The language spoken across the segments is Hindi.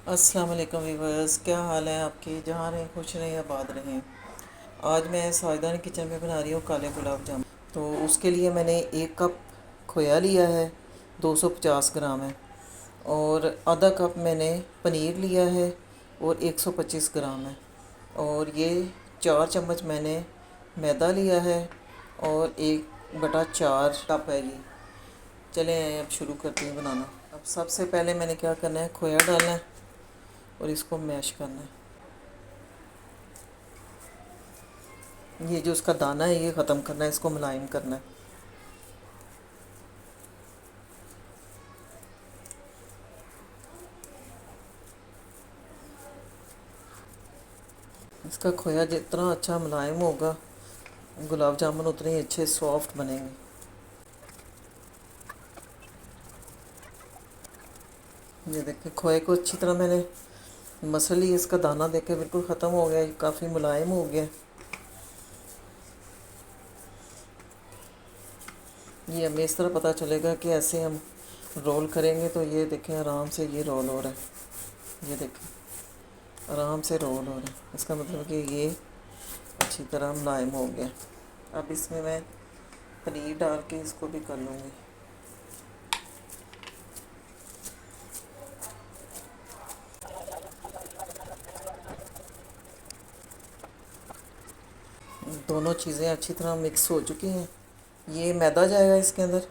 अस्सलाम वालेकुम वीवर्स, क्या हाल है आपके? जहाँ रहें खुश रहें, आबाद रहें। आज मैं साजदान किचन में बना रही हूँ काले गुलाब जामुन। तो उसके लिए मैंने 1 कप खोया लिया है, 250 ग्राम है। और आधा कप मैंने पनीर लिया है और 125 ग्राम है। और ये 4 चम्मच मैंने मैदा लिया है और 1/4 कप है ये। चलें अब शुरू करते हैं बनाना। अब सबसे पहले मैंने क्या करना है, खोया डालना है और इसको मैश करना है। ये जो उसका दाना है ये ख़त्म करना है, इसको मुलायम करना है। इसका खोया जितना अच्छा मुलायम होगा, गुलाब जामुन उतने ही अच्छे सॉफ्ट बनेंगे। ये देखिए खोए को अच्छी तरह मैंने मसल ली। इसका दाना देखे बिल्कुल ख़त्म हो गया, ये काफ़ी मुलायम हो गया। ये हमें इस तरह पता चलेगा कि ऐसे हम रोल करेंगे तो ये देखें आराम से ये रोल हो रहा है। ये देखें आराम से रोल हो रहा है, इसका मतलब कि ये अच्छी तरह मुलायम हो गया। अब इसमें मैं पनीर डाल के इसको भी कर लूँगी। दोनों चीज़ें अच्छी तरह मिक्स हो चुकी हैं। ये मैदा जाएगा इसके अंदर।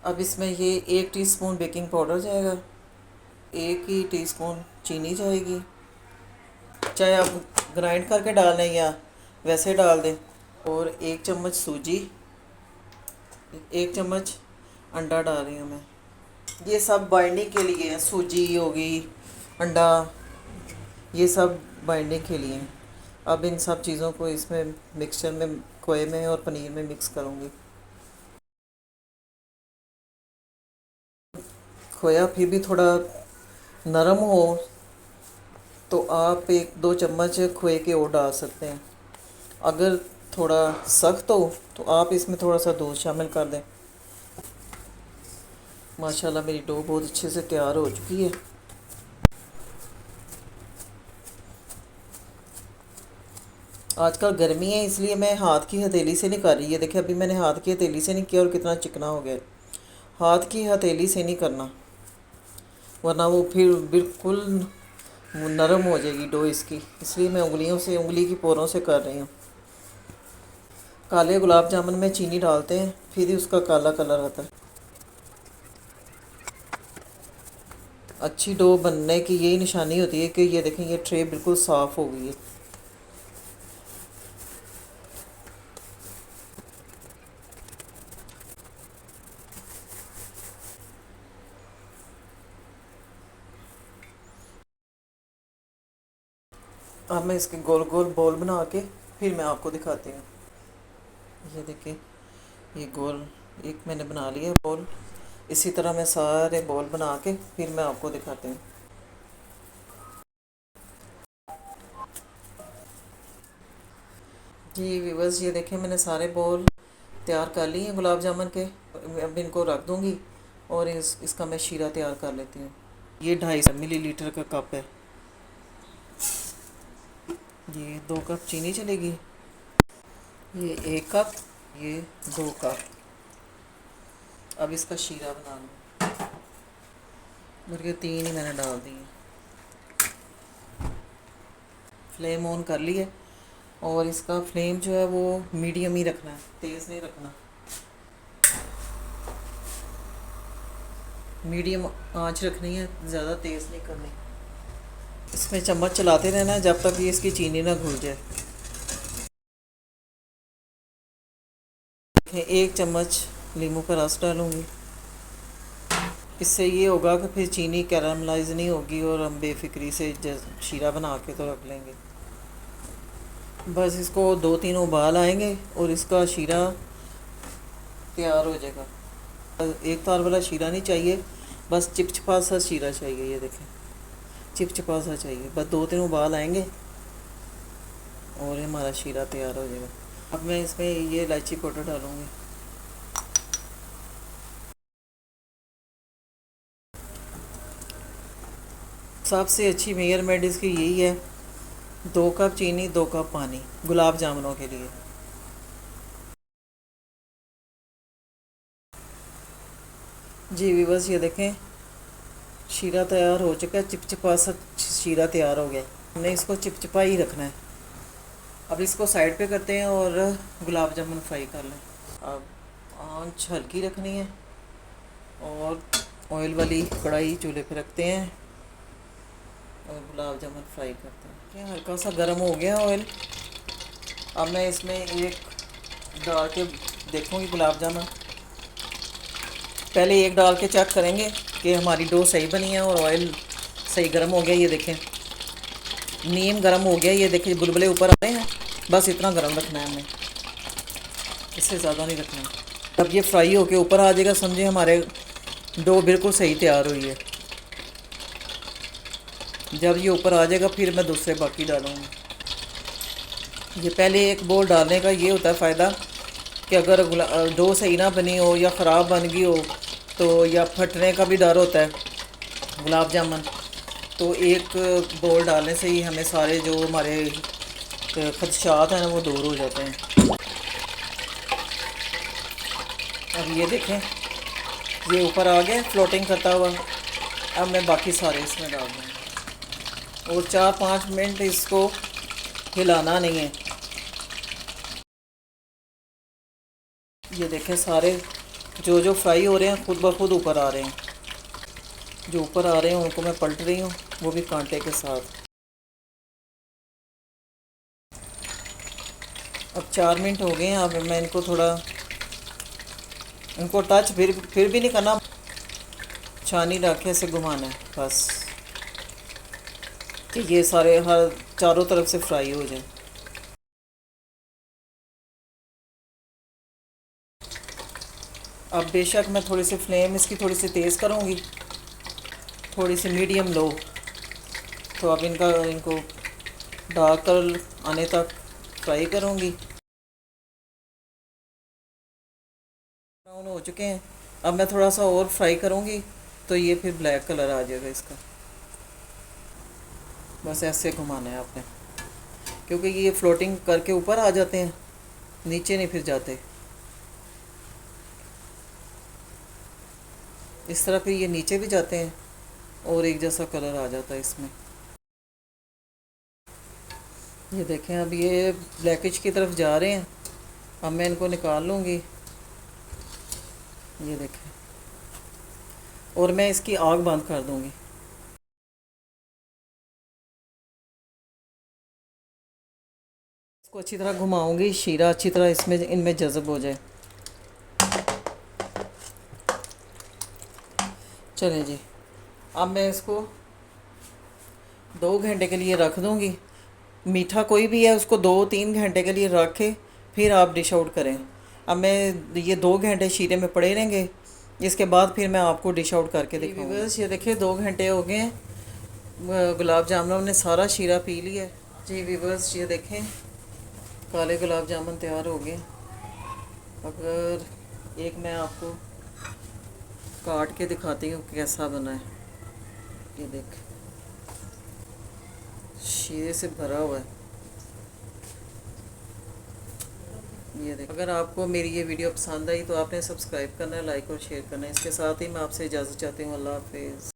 अब इसमें ये 1 टीस्पून बेकिंग पाउडर जाएगा, 1 ही टीस्पून चीनी जाएगी। चाहे आप ग्राइंड करके डाल लें या वैसे डाल दें। और 1 चम्मच सूजी, 1 चम्मच अंडा डाल रही हूँ मैं। ये सब बाइंडिंग के लिए है, सूजी होगी, अंडा, ये सब बाइंडिंग के लिए हैं। अब इन सब चीज़ों को इसमें मिक्सचर में, खोए में और पनीर में मिक्स करूँगी। खोया फिर भी थोड़ा नरम हो तो आप 1-2 चम्मच खोए के और डाल सकते हैं। अगर थोड़ा सख्त हो तो आप इसमें थोड़ा सा दूध शामिल कर दें। माशाल्लाह मेरी डो बहुत अच्छे से तैयार हो चुकी है। आजकल गर्मी है इसलिए मैं हाथ की हथेली से नहीं कर रही। है देखिए अभी मैंने हाथ की हथेली से नहीं किया और कितना चिकना हो गया। हाथ की हथेली से नहीं करना, वरना वो फिर बिल्कुल नरम हो जाएगी डो इसकी। इसलिए मैं उंगलियों से, उंगली की पोरों से कर रही हूँ। काले गुलाब जामुन में चीनी डालते हैं फिर ही उसका काला कलर आता है। अच्छी डो बनने की यही निशानी होती है कि ये देखें ये ट्रे बिल्कुल साफ़ हो गई है। अब मैं इसके गोल गोल बॉल बना के फिर मैं आपको दिखाती हूँ। ये देखिए ये गोल एक मैंने बना लिया बॉल। इसी तरह मैं सारे बॉल बना के फिर मैं आपको दिखाती हूँ। जी व्यूअर्स, ये देखें मैंने सारे बॉल तैयार कर लिए हैं गुलाब जामुन के। अब इनको रख दूँगी और इसका मैं शीरा तैयार कर लेती हूँ। ये 250 मिलीलीटर का कप है। ये 2 कप चीनी चलेगी, ये 1 कप, ये 2 कप। अब इसका शीरा बना लूँ। बल्कि 3 ही मैंने डाल दी। फ्लेम ऑन कर ली है और इसका फ्लेम जो है वो मीडियम ही रखना है, तेज़ नहीं रखना। मीडियम आंच रखनी है, ज़्यादा तेज़ नहीं करनी। इसमें चम्मच चलाते रहना है जब तक ये इसकी चीनी ना घुल जाए। 1 चम्मच नींबू का रस डालूँगी। इससे ये होगा कि फिर चीनी कैरामलाइज नहीं होगी और हम बेफिक्री से शीरा बना के तो रख लेंगे। बस इसको 2-3 उबाल आएंगे और इसका शीरा तैयार हो जाएगा। एक तार वाला शीरा नहीं चाहिए, बस चिपचिपा सा शीरा चाहिए। ये देखें चिपचिपा सा चाहिए, बस 2-3 उबाल आएंगे और हमारा शीरा तैयार हो जाएगा। अब मैं इसमें ये इलायची पाउडर डालूँगी। सबसे अच्छी मेजरमेंट इसकी यही है, 2 कप चीनी 2 कप पानी गुलाब जामुनों के लिए। जी व्यूअर्स, ये देखें शीरा तैयार हो चुका है, चिपचिपा सा शीरा तैयार हो गया। हमने इसको चिपचिपा ही रखना है। अब इसको साइड पे करते हैं और गुलाब जामुन फ्राई कर लें। अब आंच हल्की रखनी है और ऑयल वाली कढ़ाई चूल्हे पे रखते हैं और गुलाब जामुन फ्राई करते हैं। ये हल्का सा गर्म हो गया ऑयल। अब मैं इसमें एक डाल के देखूँगी गुलाब जामुन। पहले एक डाल के चेक करेंगे कि हमारी डो सही बनी है और ऑयल सही गर्म हो गया। ये देखें नीम गर्म हो गया, ये देखें बुलबुले ऊपर आ रहे हैं। बस इतना गर्म रखना है हमें, इससे ज़्यादा नहीं रखना। जब ये फ्राई होके ऊपर आ जाएगा समझे हमारे डो बिल्कुल सही तैयार हुई है। जब ये ऊपर आ जाएगा फिर मैं दूसरे बाकी डालूँगी। ये पहले एक बोल डालने का ये होता है फ़ायदा कि अगर डो सही ना बनी हो या ख़राब बन गई हो तो या फटने का भी डर होता है गुलाब जामुन, तो एक बोल डालने से ही हमें सारे जो हमारे खदशात हैं ना वो दूर हो जाते हैं। अब ये देखें ये ऊपर आ गया फ्लोटिंग करता हुआ। अब मैं बाकी सारे इसमें डाल दूँगी और 4-5 मिनट इसको हिलाना नहीं है। ये देखें सारे जो जो फ्राई हो रहे हैं खुद ब खुद ऊपर आ रहे हैं। जो ऊपर आ रहे हैं उनको मैं पलट रही हूँ, वो भी कांटे के साथ। अब 4 मिनट हो गए हैं। अब मैं इनको थोड़ा इनको टच फिर भी नहीं करना, छानी रख के ऐसे घुमाना है बस कि ये सारे हर चारों तरफ से फ्राई हो जाए। अब बेशक मैं थोड़ी सी फ्लेम इसकी थोड़ी सी तेज़ करूँगी, थोड़ी सी मीडियम लो। तो अब इनको डार्क कलर आने तक फ्राई करूँगी। ब्राउन हो चुके हैं। अब मैं थोड़ा सा और फ्राई करूँगी तो ये फिर ब्लैक कलर आ जाएगा इसका। बस ऐसे घुमाना है आपने, क्योंकि ये फ्लोटिंग करके ऊपर आ जाते हैं, नीचे नहीं फिर जाते। इस तरह फिर ये नीचे भी जाते हैं और एक जैसा कलर आ जाता है इसमें। ये देखें अब ये ब्लैकिश की तरफ जा रहे हैं। अब मैं इनको निकाल लूँगी। ये देखें और मैं इसकी आग बंद कर दूँगी। इसको अच्छी तरह घुमाऊँगी, शीरा अच्छी तरह इनमें जज़ब हो जाए। चलें जी, अब मैं इसको 2 घंटे के लिए रख दूँगी। मीठा कोई भी है उसको 2-3 घंटे के लिए रख के फिर आप डिश आउट करें। अब मैं ये 2 घंटे शीरे में पड़े रहेंगे, इसके बाद फिर मैं आपको डिश आउट करके दिखाऊंगी। बस ये देखिए 2 घंटे हो गए हैं, गुलाब जामुनों ने सारा शीरा पी लिया है। जी व्यूअर्स ये देखें काले गुलाब जामुन तैयार हो गए। अगर एक मैं आपको काट के दिखाती हूँ कैसा बना है। ये देख शीरे से भरा हुआ है। ये देख, अगर आपको मेरी ये वीडियो पसंद आई तो आपने सब्सक्राइब करना है, लाइक और शेयर करना है। इसके साथ ही मैं आपसे इजाज़त चाहती हूँ। अल्लाह हाफिज़।